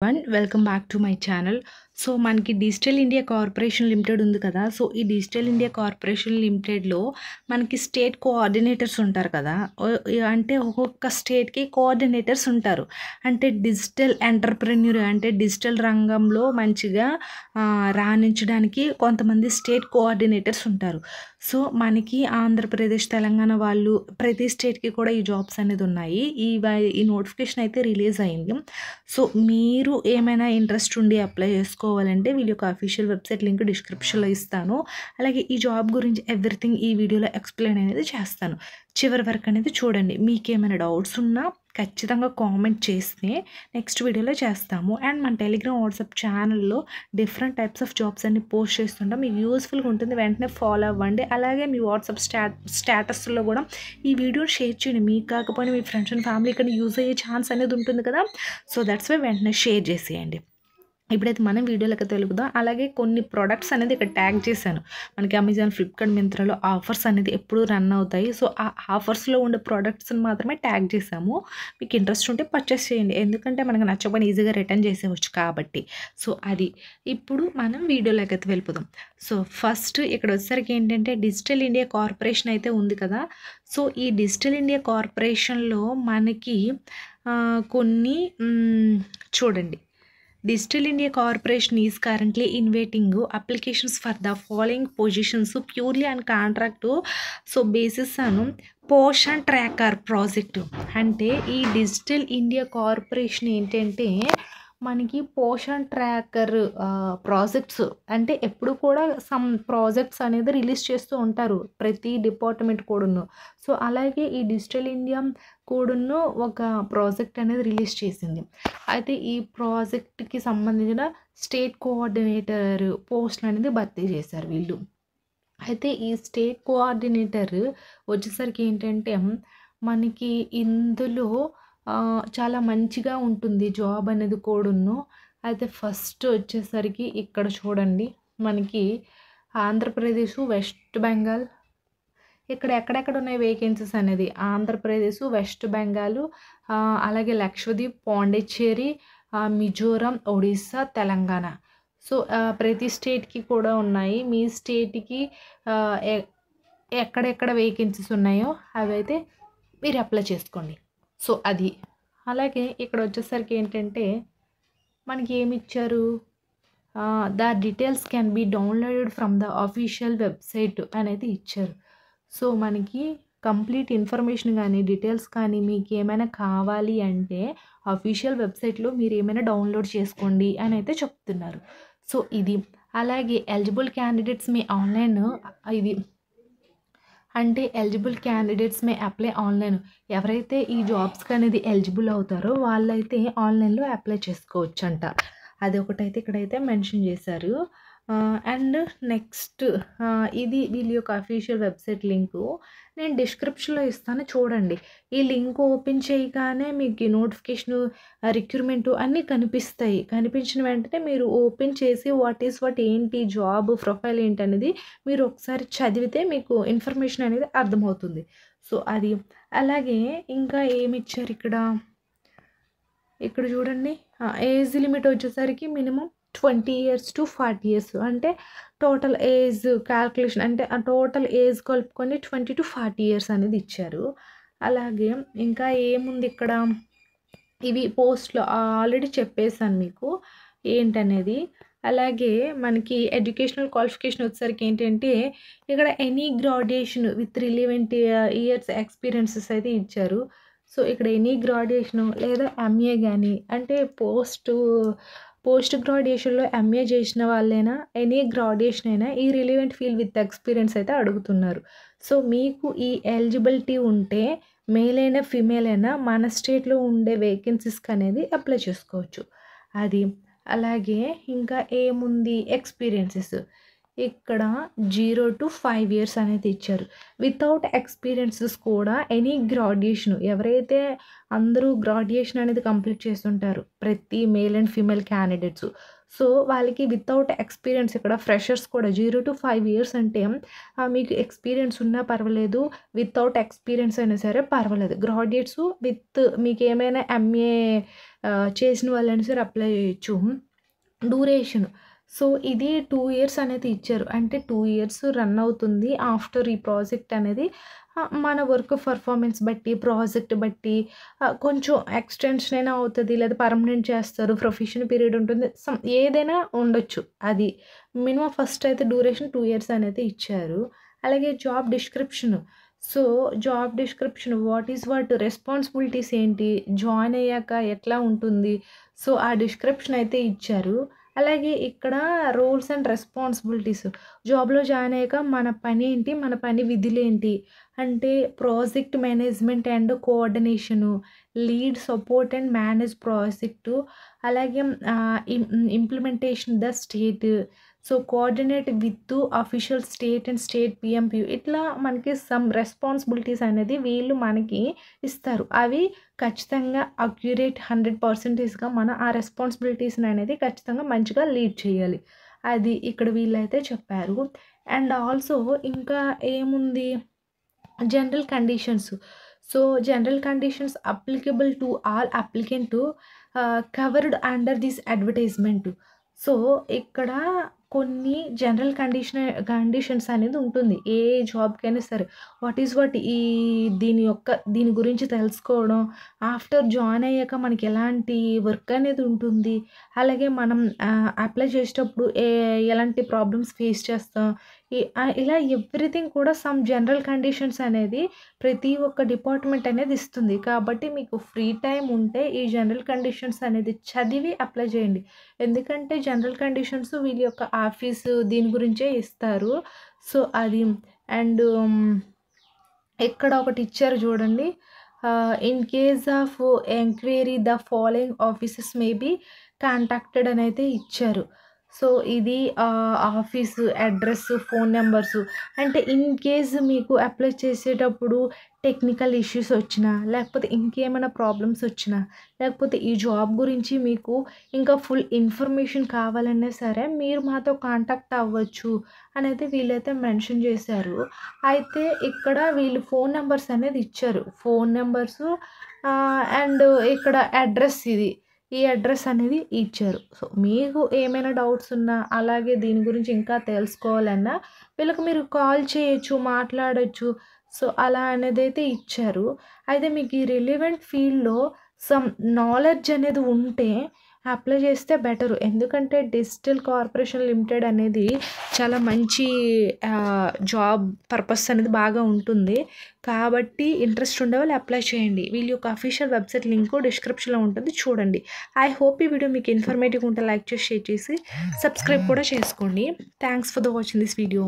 Welcome back to my channel. So, మనకి digital India corporation limited ఉంది కదా! So, ఈ డిజిటల్ ఇండియా కార్పొరేషన్ లిమిటెడ్‌లో మనకి స్టేట్ కోఆర్డినేటర్స్ ఉంటారు కదా! అంటే ఒక్కొక్క స్టేట్‌కి కోఆర్డినేటర్స్ ఉంటారు. అంటే డిజిటల్ ఎంటర్‌ప్రెన్యూర్ అంటే డిజిటల్ రంగంలో మంచిగా రాణించడానికి కొంతమంది స్టేట్ కోఆర్డినేటర్స్ ఉంటారు. సో, మనకి ఆంధ్రప్రదేశ్, తెలంగాణ వాళ్ళు ప్రతి స్టేట్‌కి కూడా ఈ జాబ్స్ అనేది ఉన్నాయి. ఈ నోటిఫికేషన్ అయితే రిలీజ్ అయింది. సో, మీరు ఏమైనా ఇంట్రెస్ట్ ఉండి అప్లై చేసుకోవాలంటే వీళ్ళ యొక్క అఫీషియల్ వెబ్సైట్ లింక్ డిస్క్రిప్షన్‌లో ఇస్తాను. అలాగే ఈ జాబ్ గురించి ఎవ్రీథింగ్ ఈ వీడియోలో ఎక్స్‌ప్లెయిన్ అనేది చేస్తాను. చివరి వరకు అనేది చూడండి. మీకేమైనా డౌట్స్ ఉన్నా ఖచ్చితంగా కామెంట్ చేస్తే నెక్స్ట్ వీడియోలో చేస్తాము. అండ్ మన టెలిగ్రామ్, వాట్సాప్ ఛానల్‌లో డిఫరెంట్ టైప్స్ ఆఫ్ జాబ్స్ అన్ని పోస్ట్ చేస్తుంటాం. మీకు యూస్‌ఫుల్‌గా ఉంటుంది. వెంటనే ఫాలో అవ్వండి. అలాగే మీ వాట్సాప్ స్టేటస్‌లో కూడా ఈ వీడియోని షేర్ చేయండి. మీకు కాకపోయినా మీ ఫ్రెండ్స్ అండ్ ఫ్యామిలీకి యూజ్ అయ్యే ఛాన్స్ అనేది ఉంటుంది కదా! సో, దట్స్ వై వెంటనే షేర్ చేసేయండి. ఇప్పుడైతే మనం వీడియోలోకి తెలుపుదాం. అలాగే కొన్ని ప్రొడక్ట్స్ అనేది ఇక్కడ ట్యాగ్ చేశాను. మనకి అమెజాన్, ఫ్లిప్‌కార్ట్, మింత్రాలో ఆఫర్స్ అనేది ఎప్పుడు రన్ అవుతాయి. సో, ఆ ఆఫర్స్‌లో ఉండే ప్రొడక్ట్స్‌ని మాత్రమే ట్యాగ్ చేశాము. మీకు ఇంట్రెస్ట్ ఉంటే పర్చేస్ చేయండి. ఎందుకంటే మనకు నచ్చకపోయినా ఈజీగా రిటర్న్ చేసేయవచ్చు కాబట్టి. సో, అది. ఇప్పుడు మనం వీడియోలోకి అయితే వెళ్ళిపోదాం. సో, ఫస్ట్ ఇక్కడ వచ్చేసరికి ఏంటంటే డిజిటల్ ఇండియా కార్పొరేషన్ అయితే ఉంది కదా! సో, ఈ డిజిటల్ ఇండియా కార్పొరేషన్‌లో మనకి కొన్ని చూడండి. Digital India Corporation is currently inviting applications for the following positions purely on contract so basis అను పోషన్ ట్రాకర్ ప్రాజెక్టు అంటే ఈ డిజిటల్ ఇండియా కార్పొరేషన్ ఏంటంటే మనకి పోషన్ ట్రాకర్ ప్రాజెక్ట్స్ అంటే ఎప్పుడు కూడా సమ్ ప్రాజెక్ట్స్ అనేది రిలీజ్ చేస్తూ ఉంటారు ప్రతి డిపార్ట్మెంట్ కూడాను. సో అలాగే ఈ డిజిటల్ ఇండియా కూడాను ఒక ప్రాజెక్ట్ అనేది రిలీజ్ చేసింది. అయితే ఈ ప్రాజెక్ట్‌కి సంబంధించిన స్టేట్ కోఆర్డినేటర్ పోస్టులు అనేది భర్తీ చేశారు వీళ్ళు. అయితే ఈ స్టేట్ కోఆర్డినేటర్ వచ్చేసరికి ఏంటంటే మనకి ఇందులో చాలా మంచిగా ఉంటుంది జాబ్ అనేది కూడాను. అయితే ఫస్ట్ వచ్చేసరికి ఇక్కడ చూడండి మనకి ఆంధ్రప్రదేశ్, వెస్ట్ బెంగాల్ ఇక్కడ ఎక్కడెక్కడ ఉన్నాయి వేకెన్సీస్ అనేది ఆంధ్రప్రదేశ్, వెస్ట్ బెంగాల్, అలాగే లక్షద్వీప్, పాండిచ్చేరి, మిజోరం, ఒడిస్సా, తెలంగాణ. సో ప్రతి స్టేట్‌కి కూడా ఉన్నాయి. మీ స్టేట్‌కి ఎక్కడెక్కడ వేకెన్సీస్ ఉన్నాయో అవైతే మీరు అప్లై చేసుకోండి. సో అది. అలాగే ఇక్కడ వచ్చేసరికి ఏంటంటే మనకి ఏమి ఇచ్చారు, the details can be downloaded from the official website అనేది ఇచ్చారు. సో మనకి కంప్లీట్ ఇన్ఫర్మేషన్ కానీ డీటెయిల్స్ కానీ మీకు ఏమైనా కావాలి అంటే అఫీషియల్ వెబ్సైట్లో మీరు ఏమైనా డౌన్లోడ్ చేసుకోండి అని అయితే చెప్తున్నారు. సో ఇది. అలాగే ఎలిజిబుల్ క్యాండిడేట్స్ మీ ఆన్లైన్ ఇది అంటే eligible candidates may apply online. ఎవరైతే ఈ జాబ్స్‌కి అనేది ఎలిజిబుల్ అవుతారో వాళ్ళైతే ఆన్లైన్‌లో అప్లై చేసుకోవచ్చంట. అది ఒకటైతే ఇక్కడైతే మెన్షన్ చేశారు. అండ్ నెక్స్ట్ ఇది వీళ్ళ యొక్క అఫీషియల్ వెబ్సైట్ లింకు నేను డిస్క్రిప్షన్‌లో ఇస్తాను చూడండి. ఈ లింక్ ఓపెన్ చేయగానే మీకు ఈ నోటిఫికేషను, రిక్రూట్మెంటు అన్నీ కనిపిస్తాయి. కనిపించిన వెంటనే మీరు ఓపెన్ చేసి వాట్ ఏంటి జాబ్ ప్రొఫైల్ ఏంటనేది మీరు ఒకసారి చదివితే మీకు ఇన్ఫర్మేషన్ అనేది అర్థమవుతుంది. సో అది. అలాగే ఇంకా ఏమిచ్చారు ఇక్కడ, ఇక్కడ చూడండి ఏజ్ లిమిట్ వచ్చేసరికి మినిమమ్ 20 years to 40 years అంటే టోటల్ ఏజ్ క్యాల్కులేషన్ అంటే ఆ టోటల్ ఏజ్ కలుపుకొని 20 to 40 years అనేది ఇచ్చారు. అలాగే ఇంకా ఏముంది ఇక్కడ, ఇవి పోస్ట్‌లో ఆల్రెడీ చెప్పేసాను మీకు ఏంటనేది. అలాగే మనకి ఎడ్యుకేషనల్ క్వాలిఫికేషన్ వచ్చేసరికి ఏంటంటే ఇక్కడ any graduation with relevant years experiences అయితే ఇచ్చారు. సో ఇక్కడ ఎనీ గ్రాడ్యుయేషను లేదా ఎంఏ కానీ అంటే పోస్ట్ గ్రాడ్యుయేషన్‌లో ఎంఏ చేసిన వాళ్ళైనా ఎనీ గ్రాడ్యుయేషన్ అయినా ఈ రిలవెంట్ ఫీల్డ్ విత్ ఎక్స్పీరియన్స్ అయితే అడుగుతున్నారు. సో మీకు ఈ ఎలిజిబిలిటీ ఉంటే మేల్ అయినా ఫీమేల్ అయినా మన స్టేట్లో ఉండే వేకెన్సీస్‌కి అనేది అప్లై చేసుకోవచ్చు. అది. అలాగే ఇంకా ఏముంది ఎక్స్పీరియన్సెస్. ఇక్కడ 0 to 5 ఇయర్స్ అనేది ఇచ్చారు. వితౌట్ ఎక్స్‌పీరియన్సెస్ కూడా ఎనీ గ్రాడ్యుయేషన్ ఎవరైతే అందరూ గ్రాడ్యుయేషన్ అనేది కంప్లీట్ చేసుంటారు. ప్రతి male and female candidates. So, వాళ్ళకి వితౌట్ ఎక్స్‌పీరియన్స్ ఇక్కడ ఫ్రెషర్స్ కూడా 0 to 5 ఇయర్స్ అంటే మీకు ఎక్స్‌పీరియన్స్ ఉన్నా పర్వాలేదు. వితౌట్ ఎక్స్‌పీరియన్స్ అయినా సరే పర్వాలేదు. గ్రాడ్యుయేట్స్ విత్ మీకేమైనా ఎంఏ చేసిన వాళ్ళైనా సరే అప్లై చేయొచ్చు. డ్యూరేషన్. సో, ఇది 2 ఇయర్స్ అనేది ఇచ్చారు. అంటే 2 ఇయర్స్ రన్ అవుతుంది. ఆఫ్టర్ ఈ ప్రాజెక్ట్ అనేది మన వర్క్ పర్ఫార్మెన్స్ బట్టి, ప్రాజెక్ట్ బట్టి కొంచెం ఎక్స్‌టెన్షన్ అయినా అవుతది. లేదా పర్మనెంట్ చేస్తారు. ప్రొఫెషన్ పీరియడ్ ఉంటుంది. ఏదైనా ఉండొచ్చు. అది మినిమమ్ ఫస్ట్ అయితే డ్యూరేషన్ 2 ఇయర్స్ అనేది ఇచ్చారు. అలాగే job description. So, job description what responsibilities ఏంటి? జాయిన్ అయ్యాక ఎట్లా ఉంటుంది? సో, ఆ డిస్క్రిప్షన్ అయితే ఇచ్చారు. అలాగే ఇక్కడ రోల్స్ అండ్ రెస్పాన్సిబిలిటీస్. జాబ్‌లో జాయిన్ అయ్యాక మన పని ఏంటి? మన పని విధులేంటి? అంటే project management and coordination, lead, support and manage project. అలాగే implementation the state. So, coordinate with official state and state PMP. ఇట్లా మనకి సమ్ రెస్పాన్సిబిలిటీస్ అనేది వీళ్ళు మనకి ఇస్తారు. అవి ఖచ్చితంగా అక్యురేట్ 100%గా మన ఆ రెస్పాన్సిబిలిటీస్‌ని అనేది ఖచ్చితంగా మంచిగా లీడ్ చేయాలి. అది ఇక్కడ వీళ్ళైతే చెప్పారు. అండ్ ఆల్సో ఇంకా ఏముంది? General conditions. So, general conditions applicable to all applicant covered under this advertisement. So, ఇక్కడ కొన్ని జనరల్ కండిషన్స్ అనేది ఉంటుంది. ఏ జాబ్‌కైనా సరే. వాట్ దీని గురించి తెలుసుకోవడం, ఆఫ్టర్ జాయిన్ అయ్యాక మనకి ఎలాంటి వర్క్ అనేది ఉంటుంది. అలాగే మనం అప్లై చేసేటప్పుడు ఎలాంటి ప్రాబ్లమ్స్ ఫేస్ చేస్తాం. ఇలా ఎవ్రీథింగ్ కూడా సమ్ జనరల్ కండిషన్స్ అనేది ప్రతి ఒక్క డిపార్ట్మెంట్ అనేది ఇస్తుంది. కాబట్టి మీకు ఫ్రీ టైమ్ ఉంటే ఈ జనరల్ కండిషన్స్ అనేది చదివి అప్లై చేయండి. ఎందుకంటే జనరల్ కండిషన్స్ వీళ్ళ యొక్క ఆఫీసు దీని గురించే ఇస్తారు. సో, అది అండ్ ఇక్కడ ఒకటి ఇచ్చారు చూడండి. In case of enquiry the following offices may be contacted అని అయితే ఇచ్చారు. సో, ఇది ఆఫీసు అడ్రస్, ఫోన్ నంబర్సు. అంటే ఇన్ కేస్ మీకు అప్లై చేసేటప్పుడు టెక్నికల్ ఇష్యూస్ వచ్చినా, లేకపోతే ఇంకేమైనా ప్రాబ్లమ్స్ వచ్చినా, లేకపోతే ఈ జాబ్ గురించి మీకు ఇంకా ఫుల్ ఇన్ఫర్మేషన్ కావాలన్నా సరే మీరు మాతో కాంటాక్ట్ అవ్వచ్చు అనేది వీళ్ళైతే మెన్షన్ చేశారు. అయితే ఇక్కడ వీళ్ళు ఫోన్ నంబర్స్ అనేది ఇచ్చారు. ఫోన్ నంబర్సు అండ్ ఇక్కడ అడ్రస్ ఇది. ఈ అడ్రస్ అనేది ఇచ్చారు. సో, మీకు ఏమైనా డౌట్స్ ఉన్నా, అలాగే దీని గురించి ఇంకా తెలుసుకోవాలన్నా వీళ్ళకి మీరు కాల్ చేయొచ్చు, మాట్లాడొచ్చు. సో, అలా అనేదైతే ఇచ్చారు. అయితే మీకు ఈ రిలవెంట్ ఫీల్డ్‌లో సమ్ నాలెడ్జ్ అనేది ఉంటే అప్లై చేస్తే బెటరు. ఎందుకంటే డిజిటల్ కార్పొరేషన్ లిమిటెడ్ అనేది చాలా మంచి జాబ్ పర్పస్ అనేది బాగా ఉంటుంది. కాబట్టి ఇంట్రెస్ట్ ఉండేవాళ్ళు అప్లై చేయండి. వీళ్ళ యొక్క అఫీషియల్ వెబ్‌సైట్ లింకు డిస్క్రిప్షన్‌లో ఉంటుంది చూడండి. ఐ హోప్ ఈ వీడియో మీకు ఇన్ఫర్మేటివ్‌గా ఉంటే లైక్ చేసి, షేర్ చేసి, సబ్స్క్రైబ్ కూడా చేసుకోండి. Thanks for watching this video.